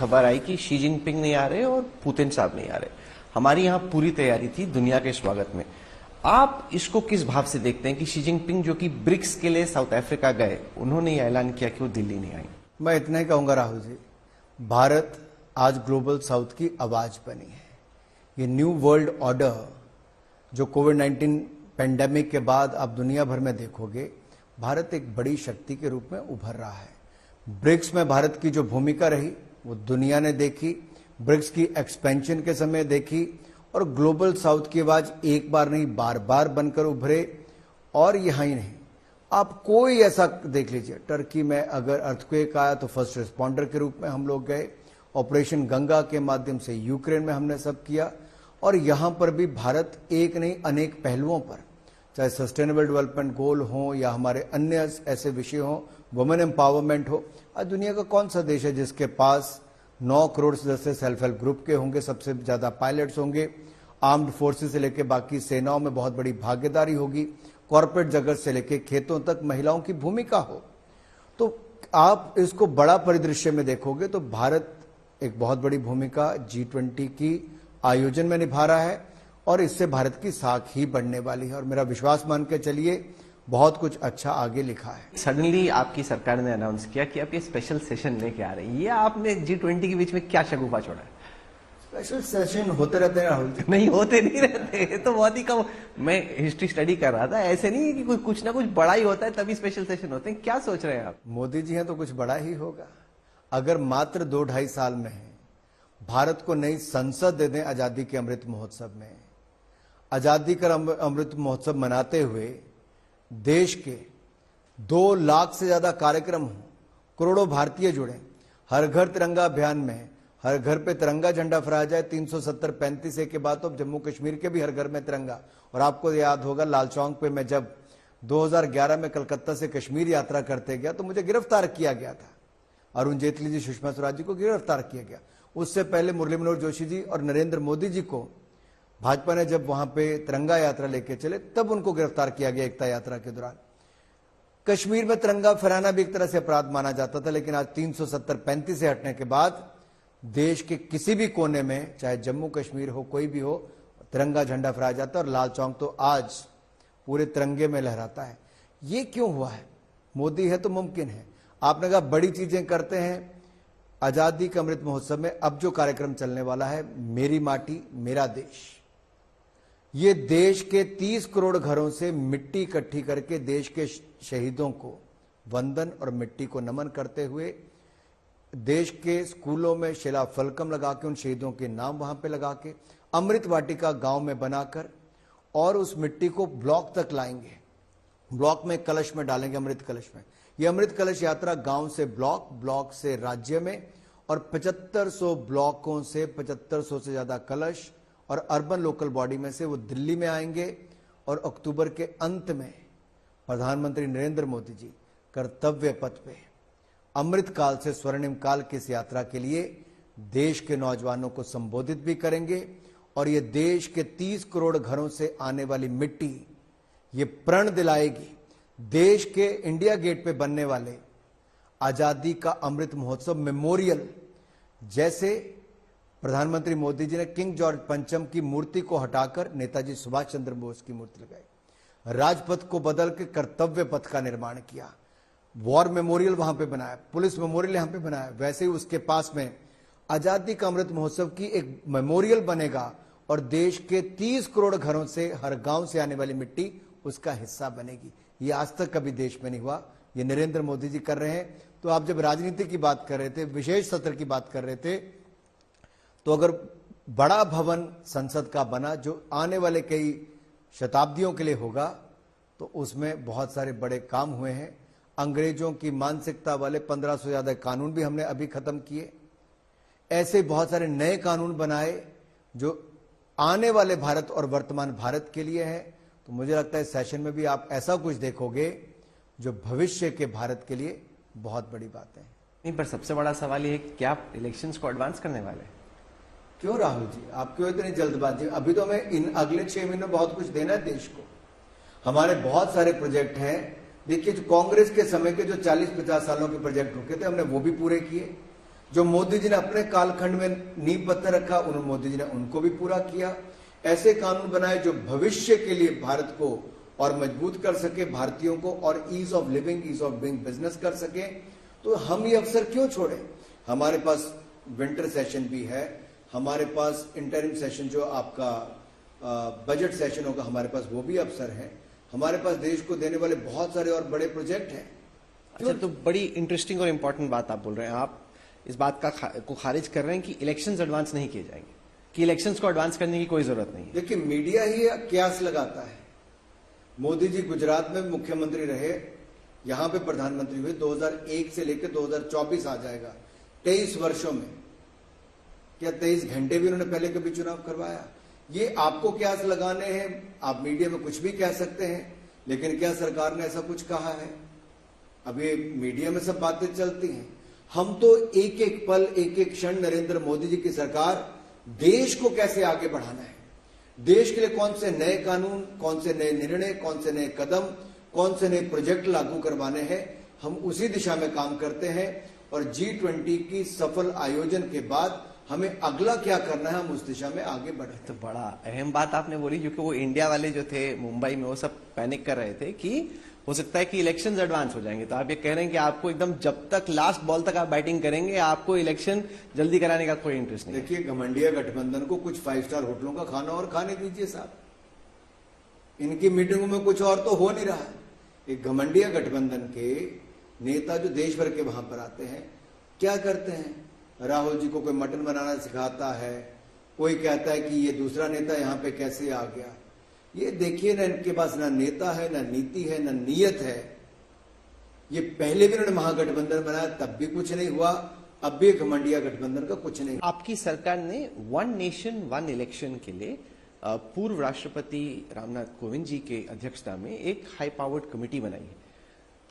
खबर आई कि Xi Jinping नहीं आ रहे और पुतिन साहब नहीं आ रहे। हमारी यहाँ पूरी तैयारी थी दुनिया के स्वागत में। आप इसको किस भाव से देखते हैं कि शी जिनपिंग जो कि ब्रिक्स के लिए साउथ अफ्रीका गए, उन्होंने ये ऐलान किया कि वो दिल्ली नहीं आएंगे? मैं इतना ही कहूंगा राहुल जी, भारत आज ग्लोबल साउथ की आवाज बनी है। ये न्यू वर्ल्ड ऑर्डर जो कोविड-19 पेंडेमिक के बाद आप दुनिया भर में देखोगे, भारत एक बड़ी शक्ति के रूप में उभर रहा है। ब्रिक्स में भारत की जो भूमिका रही वो दुनिया ने देखी, ब्रिक्स की एक्सपेंशन के समय देखी, और ग्लोबल साउथ की आवाज एक बार नहीं बार बार बनकर उभरे। और यहां ही नहीं, आप कोई ऐसा देख लीजिए, टर्की में अगर अर्थक्वेक आया तो फर्स्ट रिस्पॉन्डर के रूप में हम लोग गए, ऑपरेशन गंगा के माध्यम से यूक्रेन में हमने सब किया। और यहां पर भी भारत एक नहीं अनेक पहलुओं पर, चाहे सस्टेनेबल डेवलपमेंट गोल हो या हमारे अन्य ऐसे विषय हो, वुमेन एम्पावरमेंट हो। आज दुनिया का कौन सा देश है जिसके पास 9 करोड़ सदस्य सेल्फ हेल्प ग्रुप के होंगे, सबसे ज्यादा पायलट्स होंगे, आर्म्ड फोर्सेस से लेकर बाकी सेनाओं में बहुत बड़ी भागीदारी होगी, कॉर्पोरेट जगत से लेकर खेतों तक महिलाओं की भूमिका हो। तो आप इसको बड़ा परिदृश्य में देखोगे तो भारत एक बहुत बड़ी भूमिका G20 की आयोजन में निभा रहा है, और इससे भारत की साख ही बढ़ने वाली है। और मेरा विश्वास मान के चलिए, बहुत कुछ अच्छा आगे लिखा है। सडनली आपकी सरकार ने अनाउंस किया कि आप ये स्पेशल सेशन लेके आ रहे हैं। ये आपने G20 के बीच में क्या शगुफा छोड़ा है? स्पेशल सेशन होते रहते हैं राहुल जी। नहीं, होते नहीं रहते, तो बहुत ही कम। मैं हिस्ट्री स्टडी कर रहा था, ऐसे नहीं है कि कुछ ना कुछ बड़ा ही होता है तभी स्पेशल सेशन होते हैं। क्या सोच रहे हैं आप? मोदी जी हैं तो कुछ बड़ा ही होगा। अगर मात्र 2-2.5 साल में है भारत को नई संसद दे दें आजादी के अमृत महोत्सव में, आजादी का अमृत महोत्सव मनाते हुए देश के 2 लाख से ज्यादा कार्यक्रम हो, करोड़ों भारतीय जुड़े, हर घर तिरंगा अभियान में हर घर पे तिरंगा झंडा फहराया जाए। 370-35 के बाद तो जम्मू कश्मीर के भी हर घर में तिरंगा। और आपको याद होगा लाल चौक पे मैं जब 2011 में कलकत्ता से कश्मीर यात्रा करते गया तो मुझे गिरफ्तार किया गया था। अरुण जेटली जी, सुषमा स्वराज जी को गिरफ्तार किया गया। उससे पहले मुरली मनोहर जोशी जी और नरेंद्र मोदी जी को भाजपा ने जब वहां पे तिरंगा यात्रा लेके चले तब उनको गिरफ्तार किया गया एकता यात्रा के दौरान। कश्मीर में तिरंगा फहराना भी एक तरह से अपराध माना जाता था, लेकिन आज 370-35 से हटने के बाद देश के किसी भी कोने में, चाहे जम्मू कश्मीर हो कोई भी हो, तिरंगा झंडा फहराया जाता है। और लाल चौक तो आज पूरे तिरंगे में लहराता है। ये क्यों हुआ है? मोदी है तो मुमकिन है। आपने कहा बड़ी चीजें करते हैं। आजादी का अमृत महोत्सव में अब जो कार्यक्रम चलने वाला है, मेरी माटी मेरा देश, ये देश के 30 करोड़ घरों से मिट्टी इकट्ठी करके देश के शहीदों को वंदन और मिट्टी को नमन करते हुए देश के स्कूलों में शिला फलकम लगा के उन शहीदों के नाम वहां पे लगा के अमृत वाटिका गांव में बनाकर और उस मिट्टी को ब्लॉक तक लाएंगे। ब्लॉक में कलश में डालेंगे, अमृत कलश में। यह अमृत कलश यात्रा गांव से ब्लॉक, ब्लॉक से राज्य में, और 7500 ब्लॉकों से 7500 से ज्यादा कलश और अर्बन लोकल बॉडी में से वो दिल्ली में आएंगे। और अक्टूबर के अंत में प्रधानमंत्री नरेंद्र मोदी जी कर्तव्य पथ पे अमृत काल से स्वर्णिम काल की इस यात्रा के लिए देश के नौजवानों को संबोधित भी करेंगे। और ये देश के 30 करोड़ घरों से आने वाली मिट्टी ये प्रण दिलाएगी देश के इंडिया गेट पे बनने वाले आजादी का अमृत महोत्सव मेमोरियल। जैसे प्रधानमंत्री मोदी जी ने किंग जॉर्ज पंचम की मूर्ति को हटाकर नेताजी सुभाष चंद्र बोस की मूर्ति लगाई, राजपथ को बदल के कर्तव्य पथ का निर्माण किया, वॉर मेमोरियल वहां पे बनाया, पुलिस मेमोरियल यहां पे बनाया, वैसे ही उसके पास में आजादी का अमृत महोत्सव की एक मेमोरियल बनेगा और देश के 30 करोड़ घरों से, हर गांव से आने वाली मिट्टी उसका हिस्सा बनेगी। ये आज तक कभी देश में नहीं हुआ, ये नरेंद्र मोदी जी कर रहे हैं। तो आप जब राजनीति की बात कर रहे थे, विशेष सत्र की बात कर रहे थे, तो अगर बड़ा भवन संसद का बना जो आने वाले कई शताब्दियों के लिए होगा, तो उसमें बहुत सारे बड़े काम हुए हैं। अंग्रेजों की मानसिकता वाले 1500 ज्यादा कानून भी हमने अभी खत्म किए। ऐसे बहुत सारे नए कानून बनाए जो आने वाले भारत और वर्तमान भारत के लिए है। तो मुझे लगता है सेशन में भी आप ऐसा कुछ देखोगे जो भविष्य के भारत के लिए बहुत बड़ी बात है। नहीं, पर सबसे बड़ा सवाल ये है कि क्या आप इलेक्शंस को एडवांस करने वाले हैं? क्यों राहुल जी, आप क्यों इतनी जल्दबाजी? अभी तो हमें इन अगले 6 महीनों में बहुत कुछ देना है देश को। हमारे बहुत सारे प्रोजेक्ट हैं। देखिए, जो कांग्रेस के समय के जो 40-50 सालों के प्रोजेक्ट रुके थे, हमने वो भी पूरे किए। जो मोदी जी ने अपने कालखंड में नींव पत्थर रखा, उन मोदी जी ने उनको भी पूरा किया। ऐसे कानून बनाए जो भविष्य के लिए भारत को और मजबूत कर सके, भारतीयों को, और ease of living, ease of doing business कर सके। तो हम ये अवसर क्यों छोड़े? हमारे पास विंटर सेशन भी है, हमारे पास इंटरिम सेशन जो आपका बजट सेशन होगा, हमारे पास वो भी अवसर है। हमारे पास देश को देने वाले बहुत सारे और बड़े प्रोजेक्ट हैं। अच्छा, तो बड़ी इंटरेस्टिंग और इंपॉर्टेंट बात आप बोल रहे हैं। आप इस बात को खारिज कर रहे हैं कि इलेक्शंस एडवांस नहीं किए जाएंगे, कि इलेक्शंस को एडवांस करने की कोई जरूरत नहीं है। देखिए, मीडिया ही क्यास लगाता है। मोदी जी गुजरात में मुख्यमंत्री रहे, यहां पे प्रधानमंत्री हुए, 2001 से लेकर 2024 आ जाएगा, 23 वर्षों में। क्या 23 घंटे भी उन्होंने पहले कभी चुनाव करवाया? ये आपको क्यास लगाने हैं, आप मीडिया में कुछ भी कह सकते हैं, लेकिन क्या सरकार ने ऐसा कुछ कहा है? अब ये मीडिया में सब बातें चलती हैं। हम तो एक एक पल, एक एक क्षण नरेंद्र मोदी जी की सरकार देश को कैसे आगे बढ़ाना है, देश के लिए कौन से नए कानून, कौन से नए निर्णय, कौन से नए कदम, कौन से नए प्रोजेक्ट लागू करवाने हैं, हम उसी दिशा में काम करते हैं। और G20 की सफल आयोजन के बाद हमें अगला क्या करना है, हम उस दिशा में आगे बढ़े। तो बड़ा अहम बात आपने बोली, क्योंकि वो इंडिया वाले जो थे मुंबई में, वो सब पैनिक कर रहे थे कि हो सकता है कि इलेक्शंस एडवांस हो जाएंगे। तो आप ये कह रहे हैं कि आपको एकदम जब तक लास्ट बॉल तक आप बैटिंग करेंगे, आपको इलेक्शन जल्दी कराने का कोई इंटरेस्ट नहीं। देखिए, घमंडिया गठबंधन को कुछ 5 स्टार होटलों का खाना और खाने दीजिए साहब। इनकी मीटिंगों में कुछ और तो हो नहीं रहा है। एक घमंडिया गठबंधन के नेता जो देश भर के वहां पर आते हैं, क्या करते हैं? राहुल जी को कोई मटन बनाना सिखाता है, कोई कहता है कि ये दूसरा नेता यहां पे कैसे आ गया। ये देखिए ना, इनके पास ना नेता है, ना नीति है, ना नीयत है। ये पहले भी उन्होंने महागठबंधन बनाया, तब भी कुछ नहीं हुआ, अब भी घमंडिया गठबंधन का कुछ नहीं। आपकी सरकार ने वन नेशन वन इलेक्शन के लिए पूर्व राष्ट्रपति रामनाथ कोविंद जी के अध्यक्षता में एक हाई पावर्ड कमेटी बनाई है।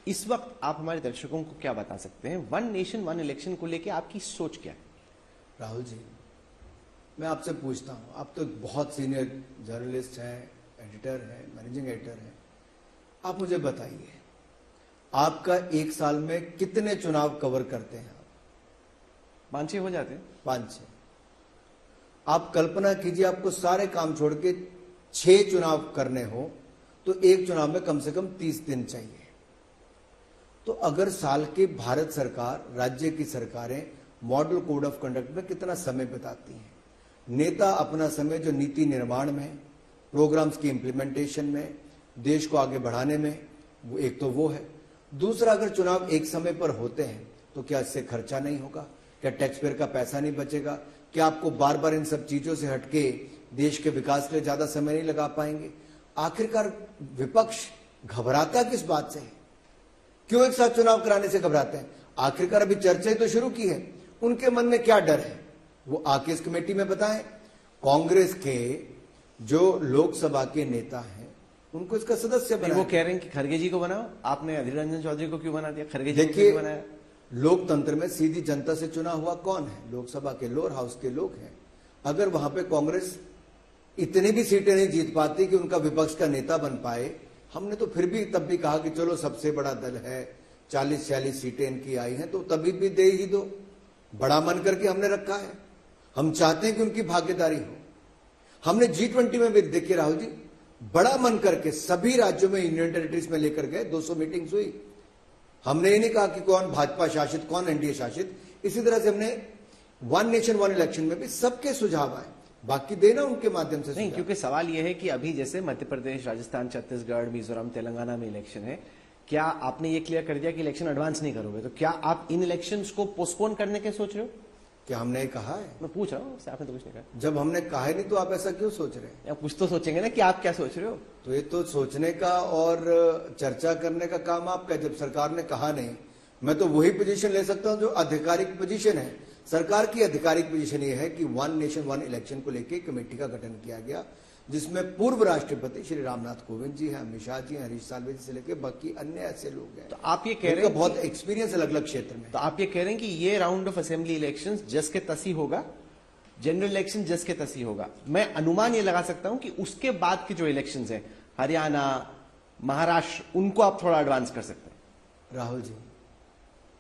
इस वक्त आप हमारे दर्शकों को क्या बता सकते हैं, वन नेशन वन इलेक्शन को लेकर आपकी सोच क्या है? राहुल जी, मैं आपसे पूछता हूं, आप तो बहुत सीनियर जर्नलिस्ट हैं, एडिटर हैं, मैनेजिंग एडिटर हैं, आप मुझे बताइए, आपका एक साल में कितने चुनाव कवर करते हैं? आप 5-6 हो जाते हैं। 5-6। आप कल्पना कीजिए, आपको सारे काम छोड़ के 6 चुनाव करने हो तो एक चुनाव में कम से कम 30 दिन चाहिए। तो अगर साल के भारत सरकार, राज्य की सरकारें मॉडल कोड ऑफ कंडक्ट में कितना समय बिताती हैं, नेता अपना समय जो नीति निर्माण में, प्रोग्राम्स की इंप्लीमेंटेशन में, देश को आगे बढ़ाने में, वो एक तो वो है। दूसरा, अगर चुनाव एक समय पर होते हैं तो क्या इससे खर्चा नहीं होगा? क्या टैक्स पेयर का पैसा नहीं बचेगा? क्या आपको बार बार इन सब चीजों से हटके देश के विकास के लिए ज्यादा समय नहीं लगा पाएंगे? आखिरकार विपक्ष घबराता किस बात से है? क्यों एक साथ चुनाव कराने से घबराते हैं? आखिरकार अभी चर्चा तो शुरू की है, उनके मन में क्या डर है वो आके इस कमेटी में बताएं। कांग्रेस के जो लोकसभा के नेता हैं उनको इसका सदस्य बनाएं। वो कह रहे हैं कि खड़गे जी को बनाओ, आपने अधीर रंजन चौधरी को क्यों बना दिया? खड़गे जी को देखिए, क्यों बनाया? लोकतंत्र में सीधी जनता से चुना हुआ कौन है? लोकसभा के लोअर हाउस के लोग हैं। अगर वहां पे कांग्रेस इतनी भी सीटें नहीं जीत पाती कि उनका विपक्ष का नेता बन पाए, हमने तो फिर भी तब भी कहा कि चलो सबसे बड़ा दल है, 40-46 सीटें इनकी आई हैं, तो तभी भी दे ही दो। बड़ा मन करके हमने रखा है, हम चाहते हैं कि उनकी भागीदारी हो। हमने G20 में भी देखिए राहुल जी, बड़ा मन करके सभी राज्यों में, यूनियन टेरिटरीज में लेकर गए, 200 मीटिंग्स हुई। हमने ये नहीं कहा कि कौन भाजपा शासित, कौन एनडीए शासित। इसी तरह से हमने वन नेशन वन इलेक्शन में भी सबके सुझाव आए, बाकी देना उनके माध्यम से नहीं, क्योंकि सवाल यह है कि अभी जैसे मध्य प्रदेश, राजस्थान, छत्तीसगढ़, मिजोरम, तेलंगाना में इलेक्शन है, क्या आपने ये क्लियर कर दिया कि इलेक्शन एडवांस नहीं करोगे? तो क्या आप इन इलेक्शंस को पोस्टपोन करने के सोच रहे हो? क्या हमने कहा है? मैं पूछ रहा हूँ, आपने तो कुछ नहीं कहा। जब हमने कहा है नहीं तो आप ऐसा क्यों सोच रहे हैं? आप कुछ तो सोचेंगे ना कि आप क्या सोच रहे हो। तो ये तो सोचने का और चर्चा करने का काम आपका। जब सरकार ने कहा नहीं, मैं तो वही पोजीशन ले सकता हूं जो आधिकारिक पोजीशन है। सरकार की आधिकारिक पोजीशन ये है कि वन नेशन वन इलेक्शन को लेकर कमेटी का गठन किया गया, जिसमें पूर्व राष्ट्रपति श्री रामनाथ कोविंद जी हैं, अमित शाह जी हैं, हरीश साल्वे जी से लेकर बाकी अन्य ऐसे लोग हैं। तो आप ये कह रहे हैं बहुत एक्सपीरियंस अलग अलग क्षेत्र में। तो आप ये कह रहे हैं कि ये राउंड ऑफ असेंबली इलेक्शंस जस के तसी होगा, जनरल इलेक्शन जस के तसी होगा। मैं अनुमान ये लगा सकता हूं कि उसके बाद के जो इलेक्शंस हैं, हरियाणा, महाराष्ट्र, उनको आप थोड़ा एडवांस कर सकते हैं। राहुल जी,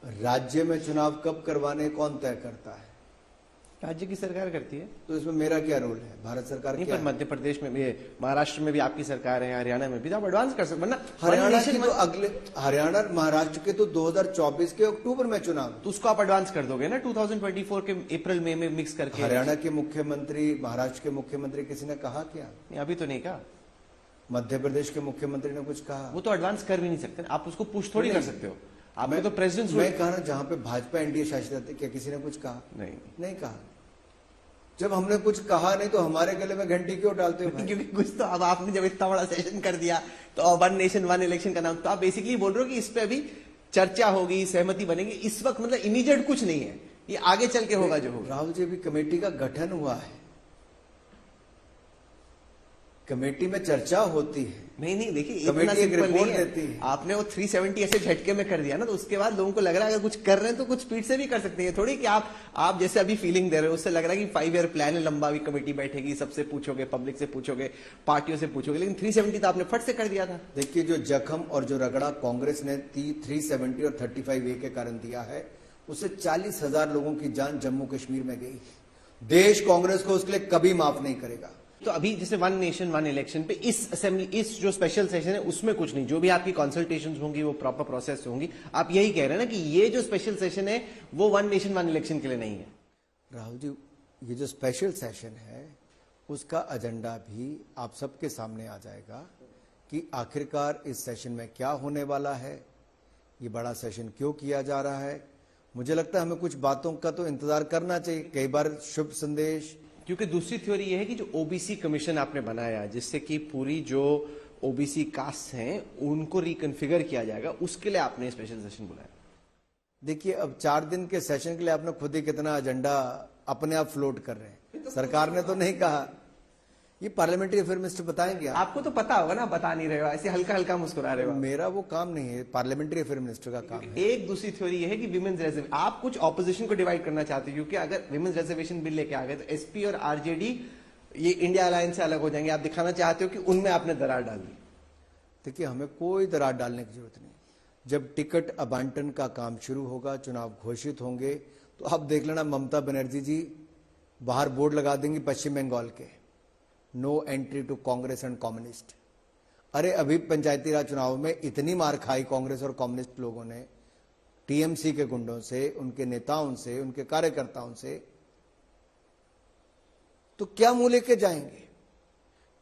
राज्य में चुनाव कब करवाने कौन तय करता है? राज्य की सरकार करती है। तो इसमें मेरा क्या रोल है? भारत सरकार नहीं, क्या पर मध्य प्रदेश में भी, महाराष्ट्र में भी आपकी सरकार है, हरियाणा में भी, तो आप एडवांस कर सकते, वरना हरियाणा की तो हरियाणा महाराष्ट्र के तो 2024 के अक्टूबर में चुनाव, तो उसको आप एडवांस कर दोगे ना 2024 के अप्रैल मई में मिक्स करके। हरियाणा के मुख्यमंत्री, महाराष्ट्र के मुख्यमंत्री किसी ने कहा क्या? नहीं, अभी तो नहीं कहा। मध्य प्रदेश के मुख्यमंत्री ने कुछ कहा? वो तो एडवांस कर भी नहीं सकते, आप उसको पुश थोड़ी कर सकते हो। आपने तो प्रेसिडेंट, मैं कहा ना, जहां पे भाजपा एनडीए शासित रहती, क्या किसी ने कुछ कहा? नहीं कहा। जब हमने कुछ कहा नहीं तो हमारे गले में घंटी क्यों डालते हो? क्योंकि कुछ तो, अब आपने जब इतना बड़ा सेशन कर दिया तो वन नेशन वन इलेक्शन का नाम, तो आप बेसिकली बोल रहे हो कि इस पे अभी चर्चा होगी, सहमति बनेगी। इस वक्त मतलब इमीडिएट कुछ नहीं है, ये आगे चल के होगा जो होगा। राहुल जी, अभी कमेटी का गठन हुआ है, कमेटी में चर्चा होती है। नहीं, देखिए इतना सिंपल नहीं है। आपने वो 370 ऐसे झटके में कर दिया ना, तो उसके बाद लोगों को लग रहा है अगर कुछ कर रहे हैं तो कुछ स्पीड से भी कर सकते हैं। थोड़ी कि आप जैसे अभी फीलिंग दे रहे हो, उससे लग रहा है कि 5 ईयर प्लान है, लंबा भी कमेटी बैठेगी, सबसे पूछोगे, पब्लिक से पूछोगे, पार्टियों से पूछोगे, लेकिन 370 तो आपने फट से कर दिया था। देखिए, जो जख्म और जो रगड़ा कांग्रेस ने 370 और 35A के कारण दिया है, उससे 40,000 लोगों की जान जम्मू कश्मीर में गई। देश कांग्रेस को उसके लिए कभी माफ नहीं करेगा। तो अभी जैसे वन नेशन वन इलेक्शन पे इस असेंबली, इस जो स्पेशल सेशन है उसमें कुछ नहीं, जो भी आपकी कंसल्टेशंस होंगी वो प्रॉपर प्रोसेस होंगी। आप यही कह रहे हैं ना कि ये जो स्पेशल सेशन है वो वन नेशन वन इलेक्शन के लिए नहीं है? राहुल जी, ये जो स्पेशल सेशन है उसका एजेंडा भी आप सबके सामने आ जाएगा कि आखिरकार इस सेशन में क्या होने वाला है, ये बड़ा सेशन क्यों किया जा रहा है। मुझे लगता है हमें कुछ बातों का तो इंतजार करना चाहिए। कई बार शुभ संदेश, क्योंकि दूसरी थ्योरी ये है कि जो ओबीसी कमीशन आपने बनाया, जिससे कि पूरी जो ओबीसी कास्ट हैं उनको रिकन्फिगर किया जाएगा, उसके लिए आपने स्पेशल सेशन बुलाया। देखिए, अब 4 दिन के सेशन के लिए आपने खुद ही कितना एजेंडा अपने आप फ्लोट कर रहे हैं। सरकार ने तो नहीं कहा। ये पार्लियामेंट्री अफेयर मिनिस्टर बताएंगे आपको तो पता होगा ना, बता नहीं रहे हो, ऐसे हल्का हल्का मुस्कुरा रहे हो। मेरा वो काम नहीं है, पार्लियामेंट्री अफेयर मिनिस्टर का काम है। एक दूसरी थ्योरी ये है कि विमेंस रिजर्वेशन, आप कुछ ऑपोजिशन को डिवाइड करना चाहते हो, क्योंकि अगर विमेंस रिजर्वेशन बिल लेके आ गए तो एसपी और आरजेडी ये इंडिया अलायंस से अलग हो जाएंगे। आप दिखाना चाहते हो कि उनमें आपने दरार डाल दी। देखिए, हमें कोई दरार डालने की जरूरत नहीं। जब टिकट आवंटन का काम शुरू होगा, चुनाव घोषित होंगे, तो आप देख लेना, ममता बनर्जी जी बाहर बोर्ड लगा देंगी पश्चिम बंगाल के, no entry to Congress and communist. अरे अभी पंचायती राज चुनाव में इतनी मार खाई कांग्रेस और कम्युनिस्ट लोगों ने टीएमसी के गुंडों से, उनके नेताओं से, उनके कार्यकर्ताओं से, तो क्या मुंह लेके जाएंगे?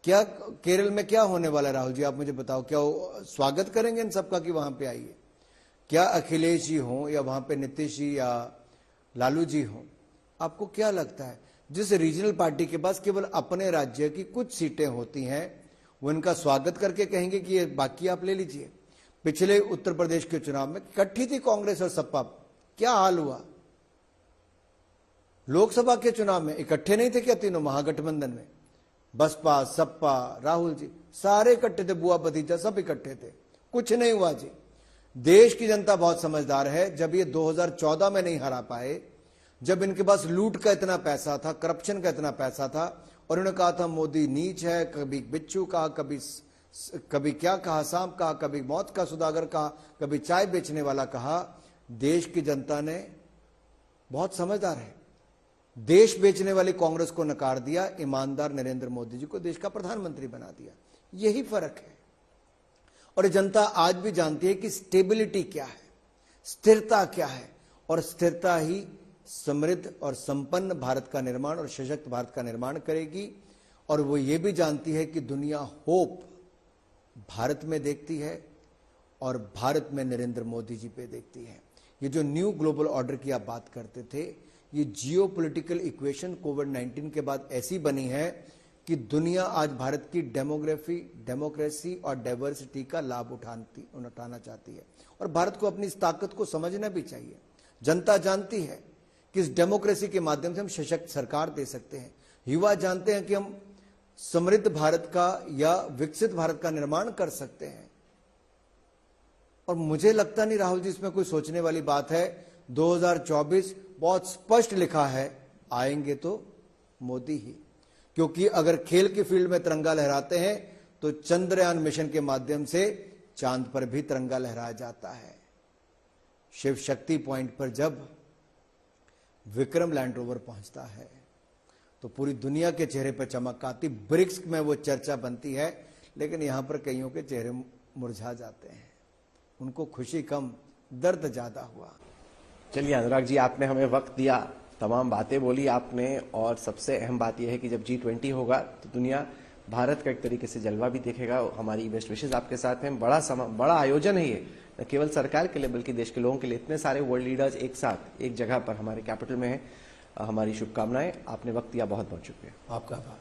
क्या केरल में क्या होने वाला है? राहुल जी, आप मुझे बताओ, क्या वो स्वागत करेंगे इन सबका कि वहां पे आइए? क्या अखिलेश जी हों या वहां पे नीतीश जी या लालू जी हों, आपको क्या लगता है? जिस रीजनल पार्टी के पास केवल अपने राज्य की कुछ सीटें होती हैं, वो इनका स्वागत करके कहेंगे कि ये बाकी आप ले लीजिए। पिछले उत्तर प्रदेश के चुनाव में इकट्ठी थी कांग्रेस और सपा, क्या हाल हुआ? लोकसभा के चुनाव में इकट्ठे नहीं थे क्या तीनों महागठबंधन में? बसपा, सपा, राहुल जी सारे इकट्ठे थे, बुआ भतीजा सब इकट्ठे थे, कुछ नहीं हुआ जी। देश की जनता बहुत समझदार है। जब ये 2014 में नहीं हरा पाए, जब इनके पास लूट का इतना पैसा था, करप्शन का इतना पैसा था, और उन्होंने कहा था मोदी नीच है, कभी बिच्छू कहा, कभी क्या कहा, सांप कहा, कभी मौत का सुदागर कहा, कभी चाय बेचने वाला कहा। देश की जनता ने बहुत समझदार है, देश बेचने वाली कांग्रेस को नकार दिया, ईमानदार नरेंद्र मोदी जी को देश का प्रधानमंत्री बना दिया। यही फर्क है। और ये जनता आज भी जानती है कि स्टेबिलिटी क्या है, स्थिरता क्या है, और स्थिरता ही समृद्ध और संपन्न भारत का निर्माण और सशक्त भारत का निर्माण करेगी। और वो ये भी जानती है कि दुनिया होप भारत में देखती है और भारत में नरेंद्र मोदी जी पे देखती है। ये जो न्यू ग्लोबल ऑर्डर की आप बात करते थे, ये जियोपॉलिटिकल इक्वेशन कोविड-19 के बाद ऐसी बनी है कि दुनिया आज भारत की डेमोक्रेसी और डाइवर्सिटी का लाभ उठाना चाहती है, और भारत को अपनी इस ताकत को समझना भी चाहिए। जनता जानती है कि इस डेमोक्रेसी के माध्यम से हम सशक्त सरकार दे सकते हैं। युवा जानते हैं कि हम समृद्ध भारत का या विकसित भारत का निर्माण कर सकते हैं। और मुझे लगता नहीं राहुल जी इसमें कोई सोचने वाली बात है। 2024 बहुत स्पष्ट लिखा है, आएंगे तो मोदी ही, क्योंकि अगर खेल की फील्ड में तिरंगा लहराते हैं तो चंद्रयान मिशन के माध्यम से चांद पर भी तिरंगा लहराया जाता है। शिव शक्ति पॉइंट पर जब विक्रम लैंड रोवर पहुंचता है तो पूरी दुनिया के चेहरे पर चमक आती, ब्रिक्स में वो चर्चा बनती है, लेकिन यहां पर कईयों के चेहरे मुरझा जाते हैं, उनको खुशी कम दर्द ज्यादा हुआ। चलिए अनुराग जी, आपने हमें वक्त दिया, तमाम बातें बोली आपने, और सबसे अहम बात यह है कि जब G20 होगा तो दुनिया भारत का एक तरीके से जलवा भी देखेगा। हमारी बेस्ट विशेष आपके साथ हैं। बड़ा आयोजन है ये, न केवल सरकार के लिए बल्कि देश के लोगों के लिए। इतने सारे वर्ल्ड लीडर्स एक साथ एक जगह पर हमारे कैपिटल में हैं। हमारी शुभकामनाएं। आपने वक्त दिया, बहुत बहुत शुक्रिया। आपका आभार।